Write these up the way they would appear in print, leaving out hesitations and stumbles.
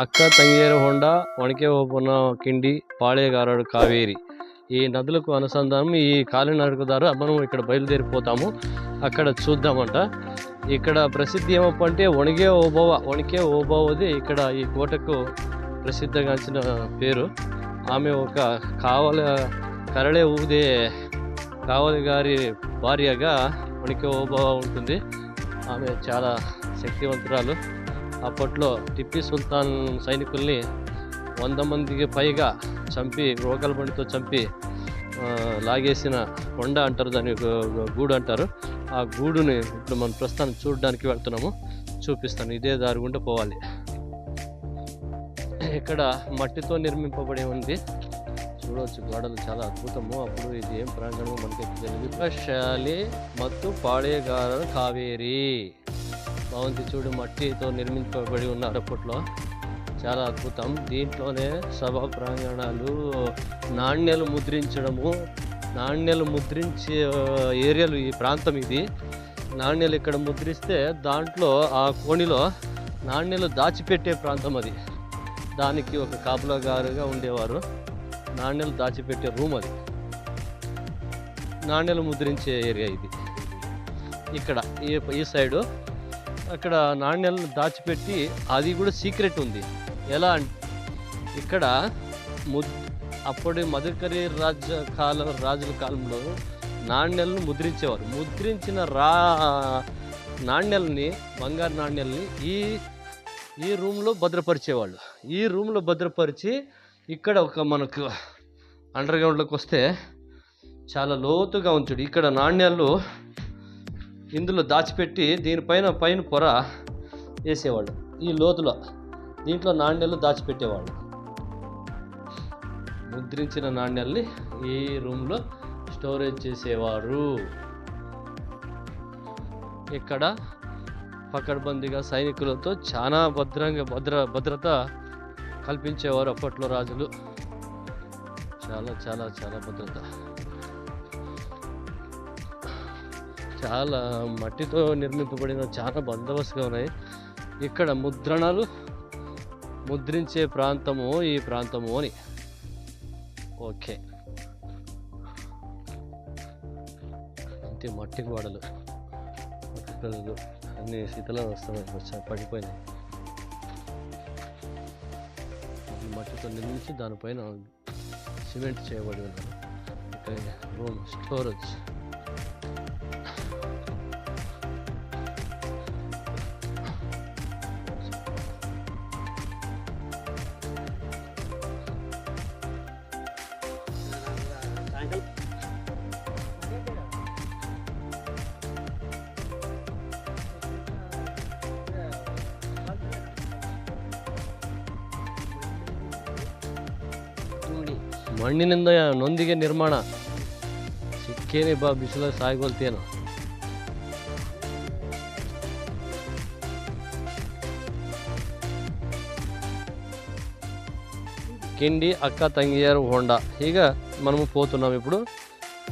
ಅಕ್ಕ ತಂಗಿಯರ ಹೊಂಡ, ಒಣಕೆ ಓಬವ್ವ కిండి, పాళేగారడు కావేరి. ఈ నదులకు అనుసంధానం ఈ కాలినడకదారు మనం ఇక్కడ బయలుదేరిపోతాము. అక్కడ చూద్దామంట. ఇక్కడ ప్రసిద్ధి ఏమంటే ఒణిగే ఓబవ్వది ఇక్కడ ఈ కోటకు ప్రసిద్ధగాంచిన పేరు. ఆమె ఒక కరళే ఊదే కావలి గారి భార్యగా ఒణికే ఓబవ్వ ఉంటుంది. ఆమె చాలా శక్తివంతురాలు. అప్పట్లో టిప్పీ సుల్తాన్ సైనికుల్ని 100 మందికి పైగా చంపి రోకల్ బండితో చంపి లాగేసిన కొండ అంటారు, దాని గూడు అంటారు. ఆ గూడుని ఇప్పుడు మనం ప్రస్తుతానికి చూడడానికి వెళ్తున్నాము. చూపిస్తాను. ఇదే దారి గుండా పోవాలి. ఇక్కడ మట్టితో నిర్మింపబడి ఉంది. చూడవచ్చు, గోడలు చాలా అద్భుతము. అప్పుడు ఇది ఏం ప్రాంగణమో మనకి తెలియదు. విపశాలి ಮತ್ತು పాళేగారడు కావేరి బాగుంది. చూడు, మట్టితో నిర్మింపబడి ఉన్నారు అప్పట్లో. చాలా అద్భుతం. దీంట్లోనే సభా ప్రాంగణాలు, నాణ్యాలు ముద్రించే ఏరియాలు ఈ ప్రాంతం ఇది. నాణ్యాలు ఇక్కడ ముద్రిస్తే దాంట్లో ఆ కోణిలో నాణ్యాలు దాచిపెట్టే ప్రాంతం అది. దానికి ఒక కాపులాగారుగా ఉండేవారు. నాణ్యాలు దాచిపెట్టే రూమ్ అది. నాణ్యాలు ముద్రించే ఏరియా ఇది. ఇక్కడ ఈ సైడు అక్కడ నాణ్యాలను దాచిపెట్టి అది కూడా సీక్రెట్ ఉంది. ఎలా అంటే ఇక్కడ అప్పటి మధుకరి రాజుల కాలంలో నాణ్యాలను ముద్రించేవారు. ముద్రించిన నాణ్యాలని, బంగారు నాణ్యాలని ఈ రూమ్లో భద్రపరిచేవాళ్ళు. ఈ రూమ్లో భద్రపరిచి ఇక్కడ ఒక మనకు అండర్ గ్రౌండ్లోకి వస్తే చాలా లోతుగా ఉంచుడు. ఇక్కడ నాణ్యాలు ఇందులో దాచిపెట్టి పైన పొర వేసేవాళ్ళు. ఈ లోతులో దీంట్లో నాణ్యాలు దాచిపెట్టేవాళ్ళు. ముద్రించిన నాణ్యాల్ని ఈ రూమ్లో స్టోరేజ్ చేసేవారు. ఇక్కడ పకడ్బందీగా సైనికులతో చాలా భద్రత కల్పించేవారు అప్పట్లో రాజులు. చాలా చాలా చాలా భద్రత. చాలా మట్టితో నిర్మింపబడిన చాలా బందోబస్తుగా ఉన్నాయి. ఇక్కడ ముద్రించే ప్రాంతము ఈ ప్రాంతము అని. ఓకే, అంతే. మట్టి గోడలు, మట్టి పిల్లలు అన్ని శిథిలావస్థ పడిపోయినాయి. మట్టితో నిర్మించి దానిపైన సిమెంట్ చేయబడి ఉన్నారు. ఇక్కడ రూమ్ స్టోరేజ్. ಮಣ್ಣಿನಿಂದ ನೊಂದಿಗೆ ನಿರ್ಮಾಣ. ಸಿಕ್ಕೇನೆ ಬಾ ಬಿಸಿಲ ಸಾಯ್ಗೊಳ್ತೇನು. కిండి అక్క తంగియారు హోండా. ఇక మనము పోతున్నాం ఇప్పుడు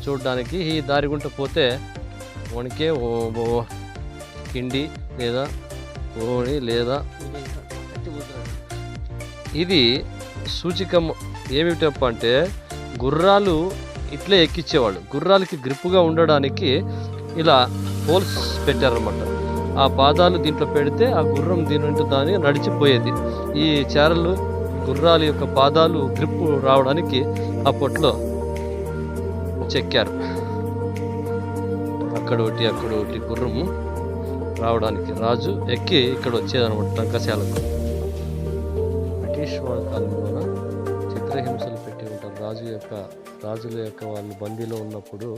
చూడడానికి. ఈ దారి గుంట పోతే వణికే కిండి లేదా ఓణి లేదా ఇది సూచికం ఏమిటప్ప అంటే గుర్రాలు ఇట్లే ఎక్కించేవాళ్ళు. గుర్రాలకి గ్రిప్పుగా ఉండడానికి ఇలా హోల్స్ పెట్టారనమాట. ఆ పాదాలు దీంట్లో పెడితే ఆ గుర్రం దాన్ని నడిచిపోయేది. ఈ చారలు గుర్రాల యొక్క పాదాలు గ్రిప్పు రావడానికి అప్పట్లో చెక్కారు. అక్కడ ఒకటి గుర్రము రావడానికి రాజు ఎక్కి ఇక్కడ వచ్చేదనమాట టంకశాలకు. బ్రిటిష్ వాళ్ళ కాలంలోన చిత్రహింసలు పెట్టి ఉంటారు. రాజుల యొక్క వాళ్ళు బందీలో ఉన్నప్పుడు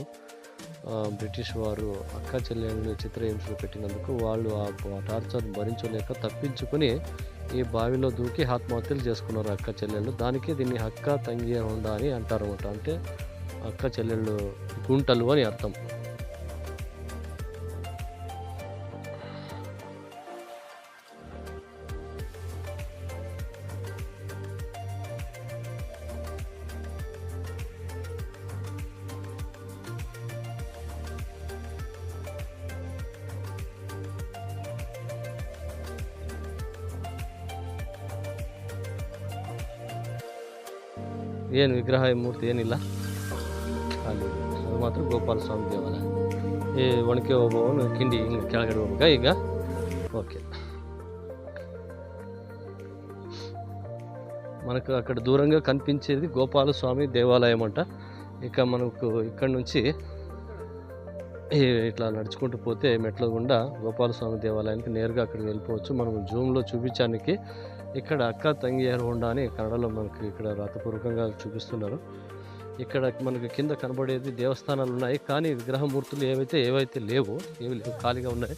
బ్రిటిష్ వారు అక్క చెల్లెళ్ళు చిత్రహింసలు పెట్టినందుకు వాళ్ళు ఆ టార్చర్ భరించలేక తప్పించుకుని ఈ బావిలో దూకి ఆత్మహత్యలు చేసుకున్నారు అక్క చెల్లెళ్ళు. దానికి దీన్ని అక్క తంగి హోండా అని అంటారు అన్నమాట. అంటే అక్క చెల్లెళ్ళు గుంటలు అని అర్థం. ಏನು ವಿಗ್ರಹ ಮೂರ್ತಿ ಏನಿಲ್ಲ ಅಲ್ಲಿ. ಅದು ಮಾತ್ರ ಗೋಪಾಲ ಸ್ವಾಮಿ ದೇವಾಲಯ. ಈ ಒಣಕೆ ಹೋಗುವವನು ಕಿಂಡಿ ಹಿಂಗೆ ಕೆಳಗಡೆ ಹೋಗ್ಬೇಕಾ ಈಗ? ఓకే. మనకు అక్కడ దూరంగా కనిపించేది గోపాలస్వామి దేవాలయం అంట. ఇక మనకు ఇక్కడ నుంచి ఇట్లా నడుచుకుంటూ పోతే మెట్ల గుండా గోపాలస్వామి దేవాలయానికి నేరుగా అక్కడికి వెళ్ళిపోవచ్చు. మనం జూమ్లో చూపించడానికి ఇక్కడ అక్క తంగియారు హోండా అని కన్నడలో మనకి ఇక్కడ రాతపూర్వకంగా చూపిస్తున్నారు. ఇక్కడ మనకు కింద కనబడేది దేవస్థానాలు ఉన్నాయి, కానీ విగ్రహమూర్తులు ఏవైతే లేవు, ఏవి లేవు, ఖాళీగా ఉన్నాయి.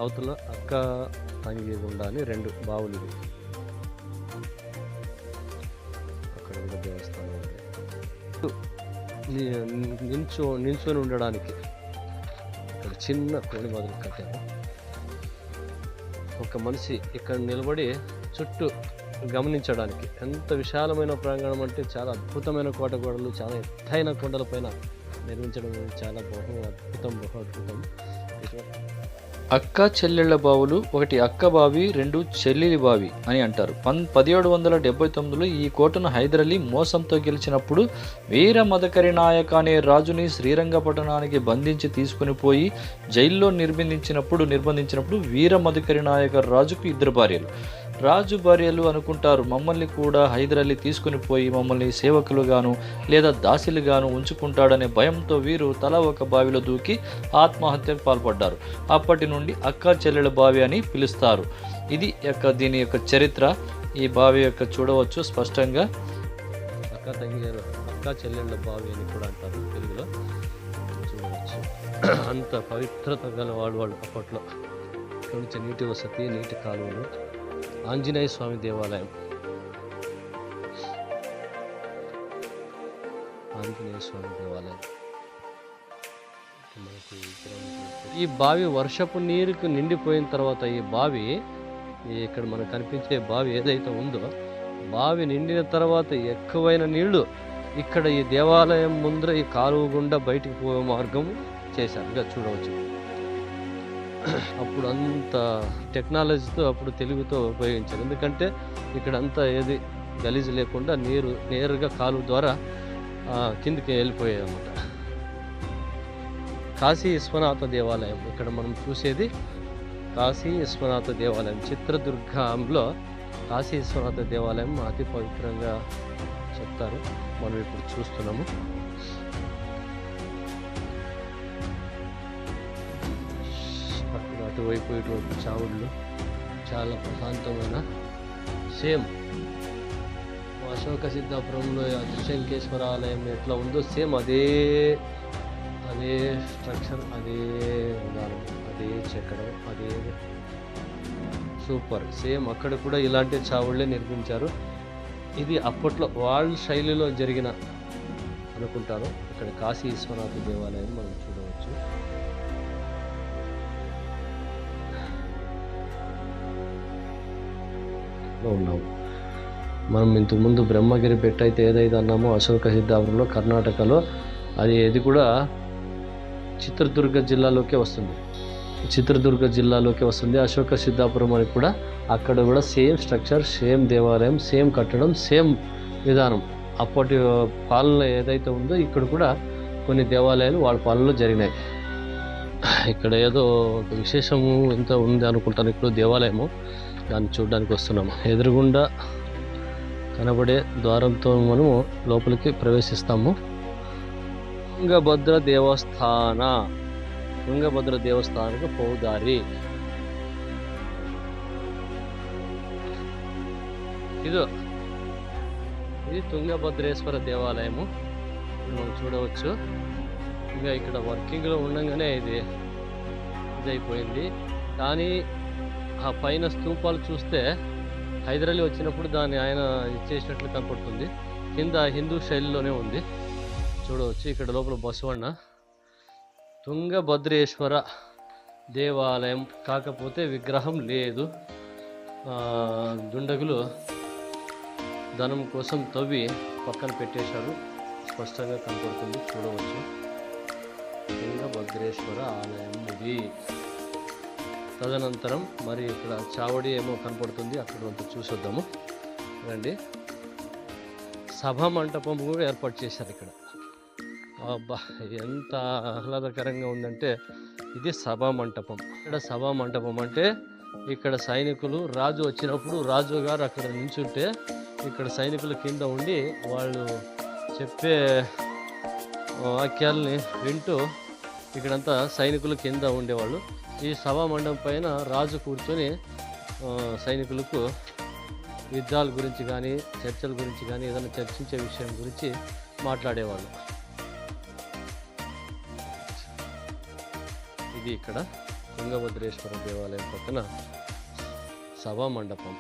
అవతల అక్క తంగిగుండ అని 2 బావులు ఇవి. అక్కడ కూడా దేవస్థానం ఉంది. నిల్చొని ఉండడానికి ఇక్కడ చిన్న కోడి మొదలు కట్టారు. ఒక మనిషి ఇక్కడ నిలబడి చుట్టూ గమనించడానికి. ఎంత విశాలమైన ప్రాంగణం అంటే చాలా అద్భుతమైన కోట గోడలు, చాలా ఎత్తైన కొండలపైన నిర్మించడం చాలా బహు అద్భుతం. అక్క చెల్లెళ్ల బావులు, ఒకటి అక్క బావి, 2 చెల్లెలి బావి అని అంటారు. 1779లో ఈ కోటను హైదర్ అలీ మోసంతో గెలిచినప్పుడు వీర మదకరి నాయక అనే రాజుని శ్రీరంగపట్టణానికి బంధించి తీసుకుని పోయి జైల్లో నిర్బంధించినప్పుడు వీర మదకరి నాయక రాజుకు 2 భార్యలు. రాజు భార్యలు అనుకుంటారు, మమ్మల్ని కూడా హైదర్ అలీ తీసుకుని పోయి మమ్మల్ని సేవకులుగాను లేదా దాసిలుగాను ఉంచుకుంటాడనే భయంతో వీరు తల ఒక బావిలో దూకి ఆత్మహత్యకు పాల్పడ్డారు. అప్పటి నుండి అక్క చెల్లెల బావి అని పిలుస్తారు. ఇది దీని యొక్క చరిత్ర. ఈ బావి యొక్క చూడవచ్చు స్పష్టంగా. అక్క చెల్లెళ్ళ బావి అని కూడా అంటారు తెలుగులో. చూడవచ్చు అంత పవిత్రత గల వాళ్ళు అప్పట్లో. ఇక్కడ నుంచి నీటి వసతి, నీటి కాలువలు. ఆంజనేయ స్వామి దేవాలయం, ఈ బావి వర్షపు నీరుకు నిండిపోయిన తర్వాత ఈ బావి, ఇక్కడ మనకు కనిపించే బావి ఏదైతే ఉందో, బావి నిండిన తర్వాత ఎక్కువైన నీళ్లు ఇక్కడ ఈ దేవాలయం ముందర ఈ కాలువ గుండా బయటికి పోయే మార్గం చేశారు. ఇంకా చూడవచ్చు. అప్పుడు అంత టెక్నాలజీతో, అప్పుడు తెలుగుతో ఉపయోగించారు. ఎందుకంటే ఇక్కడ అంతా ఏది గలీజు లేకుండా నీరు నేరుగా కాలువ ద్వారా కిందికి వెళ్ళిపోయాయి అన్నమాట. కాశీ విశ్వనాథ దేవాలయం, ఇక్కడ మనం చూసేది కాశీ విశ్వనాథ దేవాలయం. చిత్రదుర్గంలో కాశీ విశ్వనాథ దేవాలయం అతి పవిత్రంగా చెప్తారు. మనం ఇప్పుడు చూస్తున్నాము. అటువైపు ఇటువైపు చావుళ్ళు, చాలా ప్రశాంతమైన, సేమ్ అశోక సిద్ధాపురంలో త్రిశంకేశ్వర ఆలయం ఎట్లా ఉందో సేమ్ అదే స్ట్రక్చర్, అదే విధానం, అదే చెక్కడం, అదే సూపర్. సేమ్ అక్కడ కూడా ఇలాంటి చావుళ్ళే నిర్మించారు. ఇది అప్పట్లో వాళ్ళ శైలిలో జరిగిన అనుకుంటాను. ఇక్కడ కాశీ విశ్వనాథ దేవాలయం మనం చూడవచ్చు. ఉన్నాము మనం. ఇంతకుముందు బ్రహ్మగిరి బెట్ట అయితే ఏదైతే అన్నామో అశోక సిద్ధాపురంలో కర్ణాటకలో, అది కూడా చిత్రదుర్గ జిల్లాలోకే వస్తుంది. అశోక సిద్ధాపురం అని కూడా అక్కడ కూడా సేమ్ స్ట్రక్చర్, సేమ్ దేవాలయం, సేమ్ కట్టడం, సేమ్ విధానం. అప్పటి పాలన ఏదైతే ఉందో ఇక్కడ కూడా కొన్ని దేవాలయాలు వాళ్ళ పాలనలో జరిగినాయి. ఇక్కడ ఏదో ఒక విశేషము ఎంత ఉంది అనుకుంటాను. ఇప్పుడు దేవాలయము, దాన్ని చూడడానికి వస్తున్నాము. ఎదురుగుండా కనబడే ద్వారంతో మనము లోపలికి ప్రవేశిస్తాము. తుంగభద్ర దేవస్థానానికి పోదారి. ఇది తుంగభద్రేశ్వర దేవాలయము. మనం చూడవచ్చు. ఇంకా ఇక్కడ వర్కింగ్లో ఉండగానే ఇది అయిపోయింది. కానీ ఆ పైన స్తూపాలు చూస్తే హైదర్ అలీ వచ్చినప్పుడు దాన్ని ఆయన ఇచ్చేసినట్లు కనపడుతుంది. కింద హిందూ శైలిలోనే ఉంది. చూడవచ్చు. ఇక్కడ లోపల బసవಣ್ణ. తుంగభద్రేశ్వర దేవాలయం, కాకపోతే విగ్రహం లేదు. దుండగులు ధనం కోసం తవ్వి పక్కన పెట్టేశారు. స్పష్టంగా కనపడుతుంది. చూడవచ్చు. తుంగభద్రేశ్వర ఆలయం ఇది. తదనంతరం మరి ఇక్కడ చావడి ఏమో కనపడుతుంది, అక్కడ అంతా చూసొద్దాము రండి. సభా మంటపం కూడా ఏర్పాటు చేశారు ఇక్కడ. అబ్బా ఎంత ఆహ్లాదకరంగా ఉందంటే ఇది సభా మంటపం. ఇక్కడ సభా మంటపం అంటే ఇక్కడ సైనికులు రాజు వచ్చినప్పుడు రాజు గారు అక్కడ నించుంటే ఇక్కడ సైనికుల కింద ఉండి వాళ్ళు చెప్పే వాక్యాలని వింటూ ఇక్కడంతా సైనికులు కింద ఉండేవాళ్ళు. ఈ సభా మండపం పైన రాజు కూర్చొని సైనికులకు యుద్ధాల గురించి కానీ చర్చల గురించి కానీ ఏదైనా చర్చించే విషయం గురించి మాట్లాడేవాళ్ళు. ఇది ఇక్కడ తుంగభద్రేశ్వర దేవాలయం పక్కన సభా మండపం.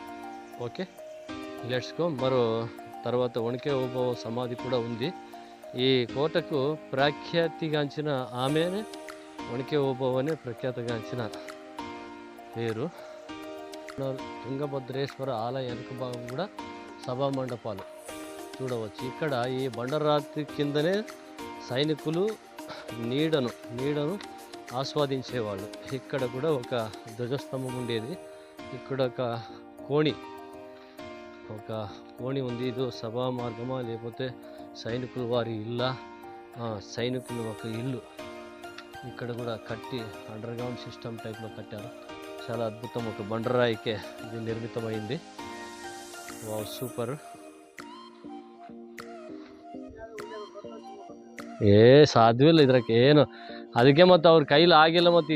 Okay, let's go. మరో తర్వాత వణికే ఓబవ్వ సమాధి కూడా ఉంది. ఈ కోటకు ప్రఖ్యాతిగాంచిన ఆమెనే వణికే ఓబవ్వ అనే ప్రఖ్యాతిగాంచిన పేరు. తుంగభద్రేశ్వర ఆలయ వెనుక భాగం కూడా సభా మండపాలు చూడవచ్చు. ఇక్కడ ఈ బండరాతి కిందనే సైనికులు నీడను ఆస్వాదించేవాళ్ళు. ఇక్కడ కూడా ఒక ధ్వజస్తంభం ఉండేది, ఇక్కడ ఒక కోణి ఉంది. ఇది సభా మార్గమా లేకపోతే సైనికులు వారి ఇల్లా? సైనికులు ఒక ఇల్లు ఇక్కడ కూడా కట్టి అండర్ గ్రౌండ్ సిస్టమ్ టైప్లో కట్టారు. చాలా అద్భుతం. ఒక బండరాయికే ఇది నిర్మితమైంది. Wow, super. ಸಾಧ್ಯವಿಲ್ಲ ಇದಕ್ಕೆ ಏನು. ಅದಕ್ಕೆ ಮತ್ತು ಅವ್ರ ಕೈಲಿ ಆಗಿಲ್ಲ. ಮತ್ತು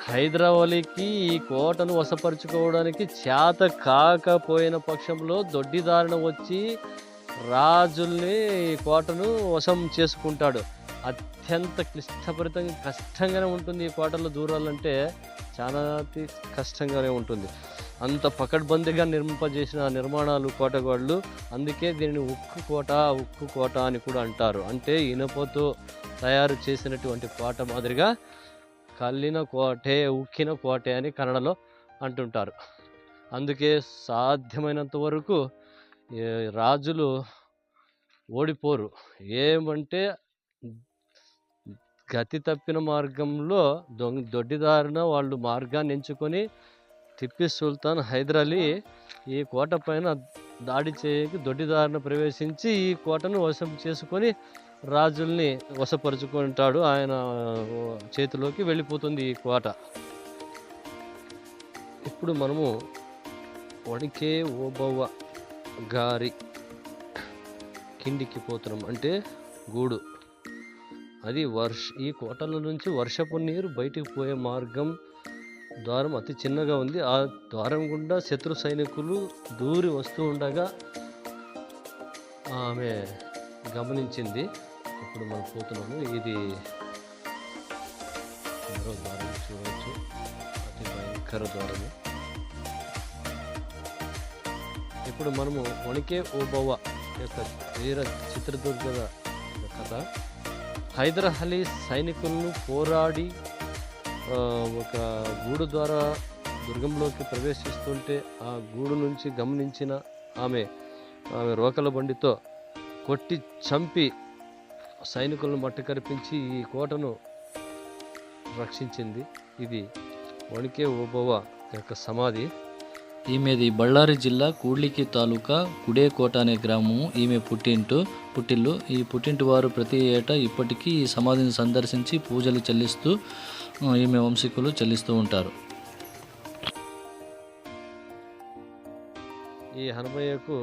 హైదరాబాద్కి ఈ కోటను వశపరుచుకోవడానికి చేత కాకపోయిన పక్షంలో దొడ్డిదారిన వచ్చి రాజుల్ని ఈ కోటను వశం చేసుకుంటాడు. అత్యంత క్లిష్టభరితంగా కష్టంగానే ఉంటుంది. ఈ కోటలో దూరాలంటే చాలా కష్టంగానే ఉంటుంది. అంత పకడ్బందీగా నిర్మింపజేసిన నిర్మాణాలు కోటగాళ్ళు. అందుకే దీనిని ఉక్కు కోట అని కూడా అంటారు. అంటే ఇనుపతో తయారు చేసినటువంటి కోట మాదిరిగా కల్లిన కోటే, ఉక్కిన కోటే అని కన్నడలో అంటుంటారు. అందుకే సాధ్యమైనంత వరకు రాజులు ఓడిపోరు. ఏమంటే గతి తప్పిన మార్గంలో దొడ్డిదారిన వాళ్ళు మార్గాన్ని ఎంచుకొని టిప్పు సుల్తాన్ హైదర్ అలీ ఈ కోట పైన దాడి చేయకి దొడ్డిదారిన ప్రవేశించి ఈ కోటను వశం చేసుకొని రాజుల్ని వశపరుచుకుంటాడు. ఆయన చేతిలోకి వెళ్ళిపోతుంది ఈ కోట. ఇప్పుడు మనము వణికే ఓబవ్వ గారి కిందికి పోతున్నాం. అంటే గూడు. అది ఈ కోటల నుంచి వర్షపు నీరు బయటికి పోయే మార్గం ద్వారం అతి చిన్నగా ఉంది. ఆ ద్వారం గుండా శత్రు సైనికులు దూరి వస్తూ ఉండగా ఆమె గమనించింది. ఇప్పుడు మనం పోతున్నాము. ఇది మరో ద్వారం చూడవచ్చు, అతి భయంకర ద్వారము. ఇప్పుడు మనము వణికే ఓబవ్వ యొక్క వీర చిత్రదుర్గ కథ. హైదర్ అలీ సైనికులను పోరాడి ఒక గూడు ద్వారా దుర్గంలోకి ప్రవేశిస్తుంటే ఆ గూడు నుంచి గమనించిన ఆమె రోకల బండితో కొట్టి చంపి సైనికులను మట్టి కరిపించి ఈ కోటను రక్షించింది. ఇది వణికే ఓబవ్వ యొక్క సమాధి. ఈమెది బళ్ళారి జిల్లా కూడ్లికి తాలూకా కుడేకోట అనే గ్రామము. ఈమె పుట్టిల్లు. ఈ పుట్టింటి వారు ప్రతి ఏటా ఇప్పటికీ ఈ సమాధిని సందర్శించి పూజలు చెల్లిస్తూ ఈమె వంశీకులు చెల్లిస్తూ ఉంటారు. ఈ హనుమయ్యకు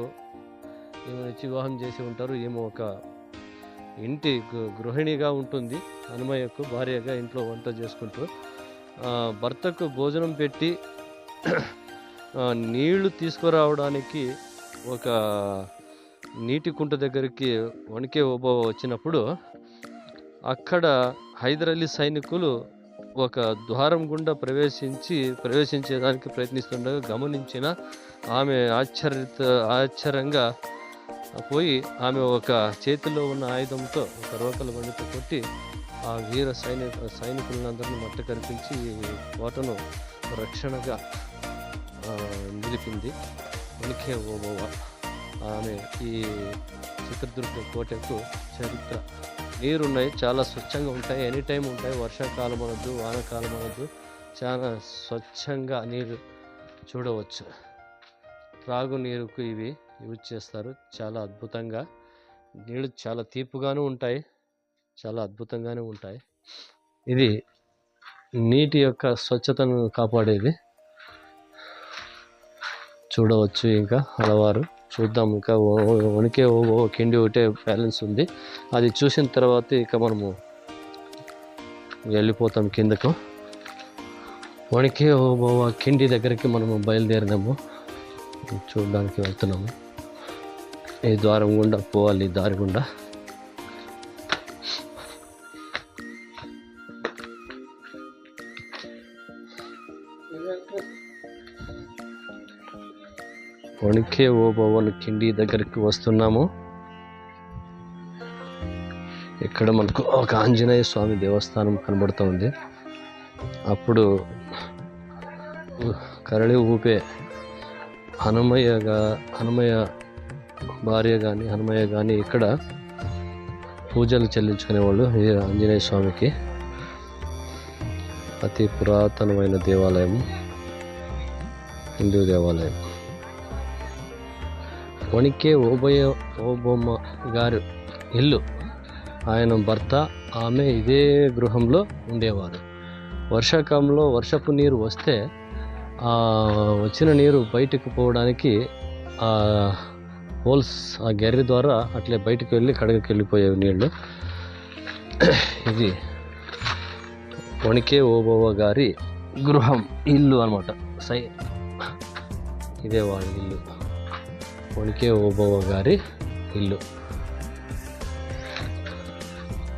ఈమెను వివాహం చేసి ఉంటారు. ఈమె ఒక ఇంటి గృహిణిగా ఉంటుంది. హనుమయ్యకు భార్యగా ఇంట్లో వంట చేసుకుంటూ భర్తకు భోజనం పెట్టి నీళ్లు తీసుకురావడానికి ఒక నీటి కుంట దగ్గరికి వణికే ఓబవ్వ వచ్చినప్పుడు అక్కడ హైదర్ అలీ సైనికులు ఒక ద్వారం గుండా ప్రవేశించేదానికి ప్రయత్నిస్తుండగా గమనించిన ఆమె ఆశ్చర్యంగా పోయి ఆమె ఒక చేతిలో ఉన్న ఆయుధంతో ఒక రోకల బండితో కొట్టి ఆ వీర సైనికులందరినీ మట్ట కనిపించి కోటను రక్షణగా నిలిపింది వణికే ఓబవ్వ. ఆమె ఈ చిత్రదుర్గ కోటకు చరిత్ర. నీరున్నాయి, చాలా స్వచ్ఛంగా ఉంటాయి, ఎనీ టైం ఉంటాయి. వర్షాకాలం అనొద్దు, వానాకాలం అనొద్దు, చాలా స్వచ్ఛంగా నీరు చూడవచ్చు. త్రాగునీరుకు ఇవి యూజ్ చేస్తారు. చాలా అద్భుతంగా నీళ్ళు చాలా తీపుగాను ఉంటాయి, చాలా అద్భుతంగానే ఉంటాయి. ఇది నీటి యొక్క స్వచ్ఛతను కాపాడేది. చూడవచ్చు. ఇంకా హలవారు చూద్దాం. ఇంకా వణికే ఓ కిండి ఒకటే బ్యాలెన్స్ ఉంది. అది చూసిన తర్వాత ఇక మనము వెళ్ళిపోతాం కిందకు. వణికే ఓ కిండి దగ్గరికి మనము బయలుదేరినాము, చూడడానికి వెళ్తున్నాము. ఈ ద్వారం గుండా పోవాలి, దారి గుండా. వణికే ఓబవ్వ కిండి దగ్గరికి వస్తున్నాము. ఇక్కడ మనకు ఒక ఆంజనేయ స్వామి దేవస్థానం కనబడుతుంది. అప్పుడు కరళి ఊపే హనుమయ్య భార్య కానీ హనుమయ్య కానీ ఇక్కడ పూజలు చెల్లించుకునేవాళ్ళు. ఈ ఆంజనేయ స్వామికి అతి పురాతనమైన దేవాలయం, హిందూ దేవాలయం. వణికే ఓబవ్వ గారు ఇల్లు, ఆయన భర్త, ఆమె ఇదే గృహంలో ఉండేవారు. వర్షాకాలంలో వర్షపు నీరు వస్తే వచ్చిన నీరు బయటకు పోవడానికి హోల్స్ ఆ గెర్రి ద్వారా అట్లే బయటకు వెళ్ళి కడగకి వెళ్ళిపోయేవి నీళ్ళు. ఇది వణికే ఓబవ్వ గారి గృహం, ఇల్లు అనమాట. ఇదే వాళ్ళ ఇల్లు, వణికే ఓబవ్వ గారి ఇల్లు.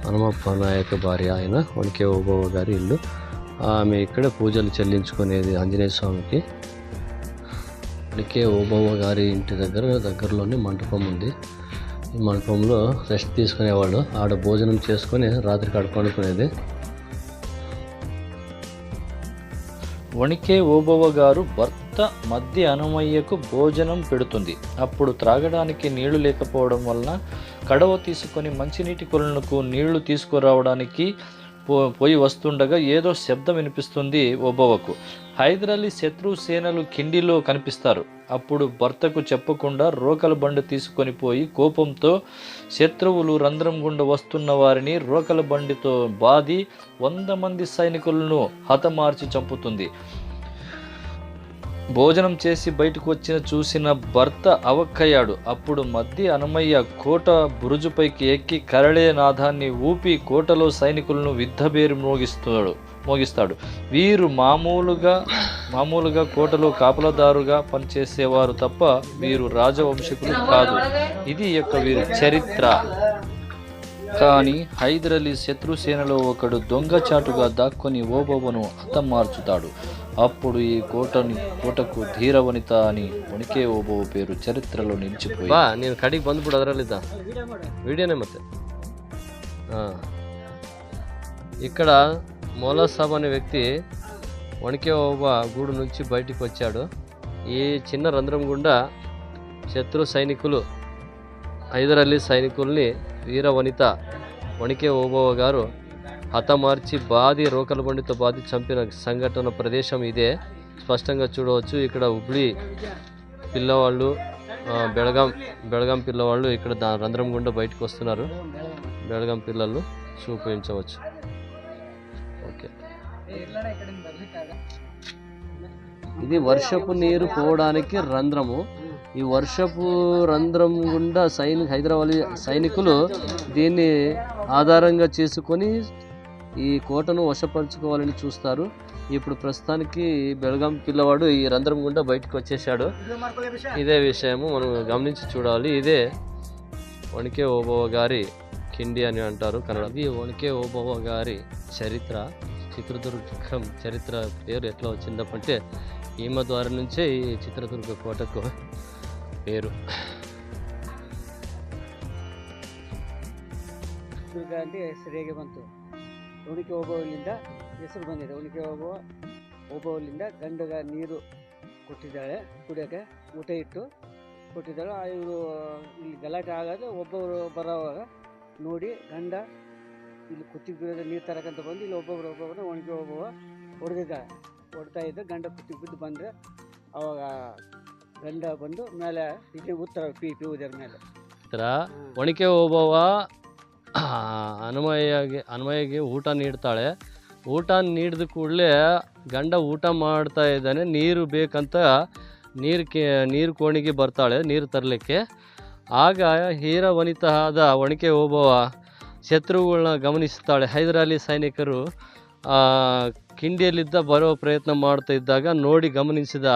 హనుమప్ప నాయక భార్య ఆయన వణికే ఓబవ్వ గారి ఇల్లు. ఆమె ఇక్కడ పూజలు చెల్లించుకునేది ఆంజనేయ స్వామికి. వణికే ఓబవ్వ గారి ఇంటి దగ్గరలోనే మంటపం ఉంది. ఈ మంటపంలో రెస్ట్ తీసుకునేవాళ్ళు. ఆడ భోజనం చేసుకొని రాత్రి పడుకునేది. వణికే ఓబవ్వ గారు భర్త మధ్య హనుమయ్యకు భోజనం పెడుతుంది. అప్పుడు త్రాగడానికి నీళ్లు లేకపోవడం వలన కడవ తీసుకొని మంచినీటి కొలనుకు నీళ్లు తీసుకురావడానికి పోయి వస్తుండగా ఏదో శబ్దం వినిపిస్తుంది ఓబవ్వకు. హైదరాలీ శత్రు సేనలు కిండిలో కనిపిస్తారు. అప్పుడు భర్తకు చెప్పకుండా రోకల బండి తీసుకొని పోయి కోపంతో శత్రువులు రంధ్రం గుండా వస్తున్న వారిని రోకల బండితో బాది 100 మంది సైనికులను హతమార్చి చంపుతుంది. భోజనం చేసి బయటకు చూసిన భర్త అవక్కయ్యాడు. అప్పుడు మధ్య హనుమయ్య కోట బురుజుపైకి ఎక్కి కరళే నాదాన్ని ఊపి కోటలో సైనికులను యుద్ధభేరి మోగిస్తాడు. వీరు మామూలుగా కోటలో కాపలాదారుగా పనిచేసేవారు తప్ప వీరు రాజవంశకులు కాదు. ఇది వీరి చరిత్ర. కానీ హైదరాలీ శత్రుసేనలో ఒకడు దొంగచాటుగా దాక్కొని ఓబవ్వను హతమార్చుతాడు. అప్పుడు ఈ కోటకు ధీరవనిత అని వణికే ఓబవ్వ పేరు చరిత్రలో నిలిచిపోయి. నేను ಕಡೆಗೆ ಬಂದ್ಬಿಡು, ಅದರಲ್ಲಿದ್ದ ವಿಡಿಯೋನೇ ಮತ್ತೆ. ఇక్కడ మౌలాసాబ్ అనే వ్యక్తి వణికే ఓబవ్వ గూడు నుంచి బయటికి వచ్చాడు. ఈ చిన్న రంధ్రం గుండా శత్రు సైనికులు, హైదరాలీ సైనికుల్ని వీరవనిత వణికే ఓబవ్వ గారు హతమార్చి రోకల బండితో బాది చంపిన సంఘటన ప్రదేశం ఇదే. స్పష్టంగా చూడవచ్చు. ఇక్కడ హుబ్లీ పిల్లవాళ్ళు, బెళగాం పిల్లవాళ్ళు ఇక్కడ రంధ్రం గుండా బయటకు వస్తున్నారు. బెళగాం పిల్లలు చూపించవచ్చు. ఓకే, ఇది వర్షపు నీరు పోవడానికి రంధ్రము. ఈ వర్షపు రంధ్రం గుండా హైదరాబాద్ సైనికులు దీన్ని ఆధారంగా చేసుకొని ఈ కోటను వశపరుచుకోవాలని చూస్తారు. ఇప్పుడు ప్రస్తుతానికి బెళగాం పిల్లవాడు ఈ రంధ్రం గుండా బయటకు వచ్చేసాడు. ఇదే విషయము మనం గమనించి చూడాలి. ఇదే వణికే ఓబవ్వ గారి కిండి అని అంటారు కన్నడ. ఇది వణికే ఓబవ్వ గారి చరిత్ర. చిత్రదుర్గం చరిత్ర పేరు ఎట్లా వచ్చిందంటే ఈమె ద్వారా నుంచే ఈ చిత్రదుర్గ కోటకు పేరు. అంటే ಸರಿಯಾಗಿ ಬಂತು. ವಣಿಕೆ ಓಬವ್ವಲಿಂದ ಹೆಸರು ಬಂದಿದೆ. ವಣಿಕೆ ಓಬವ್ವಲಿಂದ ಗಂಡಗ ನೀರು ಕೊಟ್ಟಿದ್ದಾಳೆ, ಕುಡಿಯೋಕ್ಕೆ ಊಟ ಇಟ್ಟು ಕೊಟ್ಟಿದ್ದಾಳೆ. ಇವರು ಇಲ್ಲಿ ಗಲಾಟೆ ಆಗೋದು ಒಬ್ಬೊಬ್ಬರು ಬರೋವಾಗ ನೋಡಿ ಗಂಡ ಇಲ್ಲಿ ಕುತ್ತಿಗೆ ಬೀಳೋದು ನೀರು ತರಕಂತ ಬಂದು ಇಲ್ಲಿ ಒಬ್ಬೊಬ್ಬರನ್ನ ವಣಿಕೆ ಓಬವ್ವ ಹೊಡೆದಿದ್ದಾಳೆ. ಕೊಡ್ತಾ ಇದ್ದು ಗಂಡ ಬಿದ್ದು ಬಂದರೆ ಅವಾಗ ಗಂಡ ಬಂದು ಮೇಲೆ ಇದು ಉತ್ತರ ಪಿ ಊದರ ಮೇಲೆ ಒಣಕೆ ಓಬವ್ವ ಅನ್ವಯಿಗೆ ಊಟ ನೀಡ್ತಾಳೆ. ಊಟ ನೀಡಿದ ಕೂಡಲೇ ಗಂಡ ಊಟ ಮಾಡ್ತಾ ಇದ್ದಾನೆ, ನೀರು ಬೇಕಂತ ನೀರು ಕೋಣಿಗೆ ಬರ್ತಾಳೆ ನೀರು ತರಲಿಕ್ಕೆ. ಆಗ ಹೀರ ವನಿತಾ ಆದ ಒಣಕೆ ಓಬವ್ವ ಶತ್ರುಗಳನ್ನ ಗಮನಿಸ್ತಾಳೆ. ಹೈದರಾಲಿ ಸೈನಿಕರು ಕಿಂಡಿಯಲ್ಲಿದ್ದ ಬರೋ ಪ್ರಯತ್ನ ಮಾಡ್ತಾ ಇದ್ದಾಗ ನೋಡಿ ಗಮನಿಸಿದ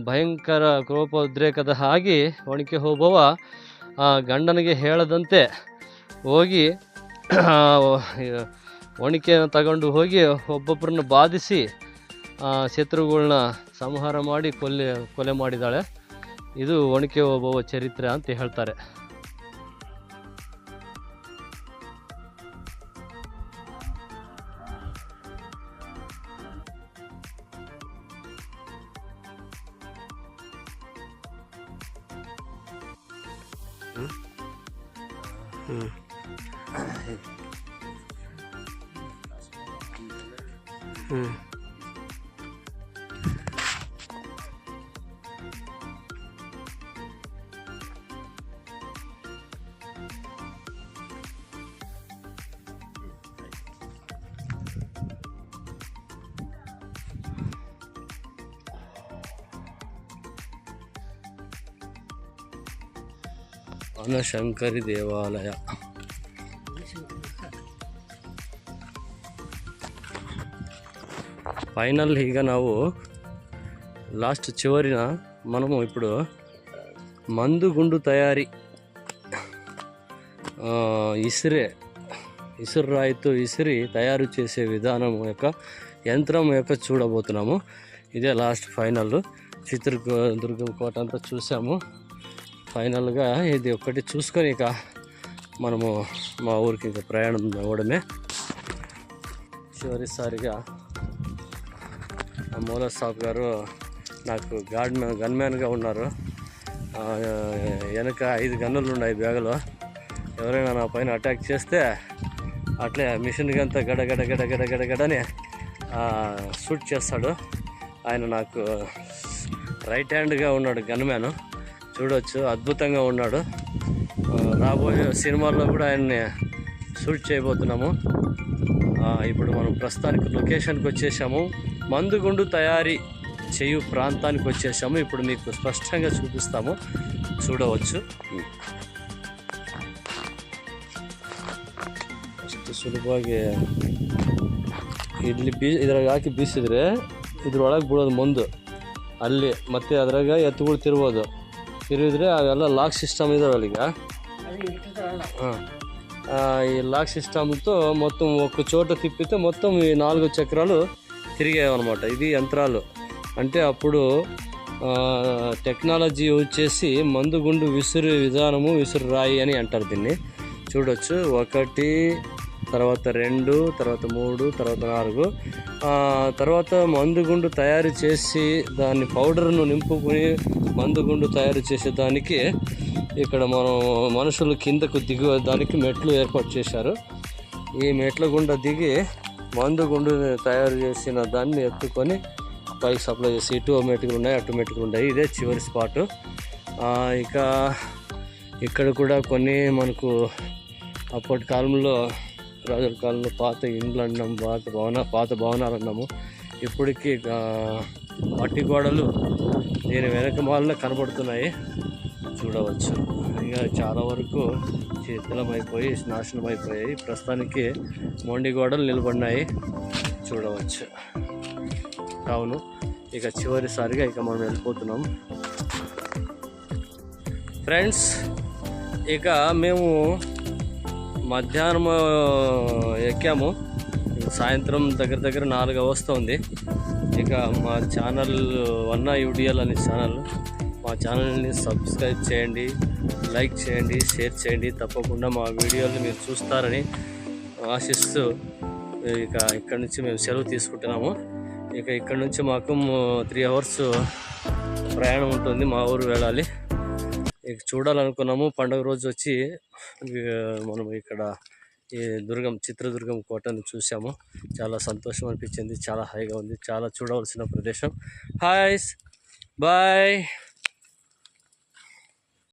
ಭಯಂಕರ ಕೋಪೋದ್ರೇಕದ ಆಗಿ ಒಣಕೆ ಓಬವ್ವ ಗಂಡನಿಗೆ ಹೇಳದಂತೆ ಹೋಗಿ ಒಣಕೆಯನ್ನು ತಗೊಂಡು ಹೋಗಿ ಒಬ್ಬೊಬ್ಬರನ್ನ ಬಾಧಿಸಿ ಶತ್ರುಗಳನ್ನ ಸಂಹಾರ ಮಾಡಿ ಕೊಲೆ ಮಾಡಿದ್ದಾಳೆ. ಇದು ಒಣಕೆ ಓಬವ್ವ ಚರಿತ್ರೆ ಅಂತ ಹೇಳ್ತಾರೆ. ಬನಶಂಕರಿ ದೇವಾಲಯ. ఫైనల్ ఇక ನಾವು లాస్ట్ చివరిన మనము ఇప్పుడు మందుగుండు తయారీ ఇసురు రాయితో ఇసిరి తయారు చేసే విధానం యొక్క యంత్రం యొక్క చూడబోతున్నాము. ఇదే లాస్ట్ ఫైనల్. చిత్రదుర్గం కోట అంతా చూసాము. ఫైనల్గా ఇది ఒక్కటి చూసుకొని ఇక మనము మా ఊరికి ఇంకా ప్రయాణం అవ్వడమే. చివరిసారిగా మౌలర్ సాబ్ గారు నాకు గన్మ్యాన్గా ఉన్నారు. వెనక 5 గన్నులు ఉన్నాయి బ్యాగులో. ఎవరైనా నా పైన అటాక్ చేస్తే అట్లే మిషన్కి అంతా గడని షూట్ చేస్తాడు. ఆయన నాకు రైట్ హ్యాండ్గా ఉన్నాడు గన్మ్యాన్. చూడవచ్చు, అద్భుతంగా ఉన్నాడు. రాబోయే సినిమాల్లో కూడా ఆయన్ని షూట్ చేయబోతున్నాము. ఇప్పుడు మనం ప్రస్తుతానికి లొకేషన్కి వచ్చేసాము. మందుగుండు తయారీ చేయు ప్రాంతానికి వచ్చేసాము. ఇప్పుడు మీకు స్పష్టంగా చూపిస్తాము, చూడవచ్చు. ಅಷ್ಟು ಸುಲಭವಾಗಿ ಇಲ್ಲಿ ಇದ್ರಾಗ ಹಾಕಿ ಬೀಸಿದ್ರೆ ಇದ್ರೊಳಗೆ ಬಿಡೋದು ಮುಂದೆ ಅಲ್ಲಿ, ಮತ್ತು ಅದ್ರಾಗ ಎತ್ತುಗಳು ತಿರುಗಿದ್ರೆ ಅವೆಲ್ಲ లాక్ సిస్టమ్ ఇదాలి. ఈ లాక్ సిస్టమ్తో మొత్తం ఒక చోట తిప్పితే మొత్తం ఈ 4 చక్రాలు తిరిగాయన్నమాట. ఇది యంత్రాలు. అంటే అప్పుడు టెక్నాలజీ యూజ్ చేసి మందుగుండు విసురు విధానము, విసురు రాయి అని అంటారు దీన్ని. చూడొచ్చు, 1, తర్వాత 2, తర్వాత 3, తర్వాత 4. తర్వాత మందుగుండు తయారు చేసి దాన్ని పౌడర్ను నింపుకొని మందుగుండు తయారు చేసేదానికి ఇక్కడ మనం మనుషులు కిందకు దిగడానికి మెట్లు ఏర్పాటు చేశారు. ఈ మెట్ల గుండా దిగి మందుగుండు తయారు చేసిన దాన్ని ఎత్తుకొని పైకి సప్లై చేసి ఇటు మెట్టుకులు ఉన్నాయి, అటు మెట్టుకులు ఉన్నాయి. ఇదే చివరి స్పాటు. ఇక ఇక్కడ కూడా కొన్ని మనకు అప్పటి కాలంలో, రాజుల కాలంలో పాత ఇండ్లు అన్నాము, పాత భవనాలు అన్నాము. ఇప్పటికీ మట్టి గోడలు దీని వెనక మాలనే కనబడుతున్నాయి, చూడవచ్చు. ఇక చాలా వరకు శిథిలమైపోయి నాశనం అయిపోయాయి. ప్రస్తుతానికి మొండి గోడలు నిలబడినాయి, చూడవచ్చు. కావును ఇక చివరిసారిగా ఇక మనం వెళ్ళిపోతున్నాం ఫ్రెండ్స్. ఇక మేము మధ్యాహ్నం ఎక్కాము, సాయంత్రం దగ్గర 4 వస్తుంది. ఇక మా ఛానల్ వన్నా యూడిఎల్ అనే ఛానల్, మా ఛానల్ని సబ్స్క్రైబ్ చేయండి, లైక్ చేయండి, షేర్ చేయండి. తప్పకుండా మా వీడియోలు మీరు చూస్తారని ఆశిస్తూ ఇక ఇక్కడ నుంచి మేము సెలవు తీసుకుంటున్నాము. ఇక ఇక్కడ నుంచి మాకు 3 hours ప్రయాణం ఉంటుంది, మా ఊరు వెళ్ళాలి. ఇక చూడాలనుకున్నాము. పండుగ రోజు వచ్చి మనం ఇక్కడ ఈ చిత్రదుర్గం కోటను చూసాము. చాలా సంతోషం అనిపించింది. చాలా హాయిగా ఉంది. చాలా చూడవలసిన ప్రదేశం. Hi bye.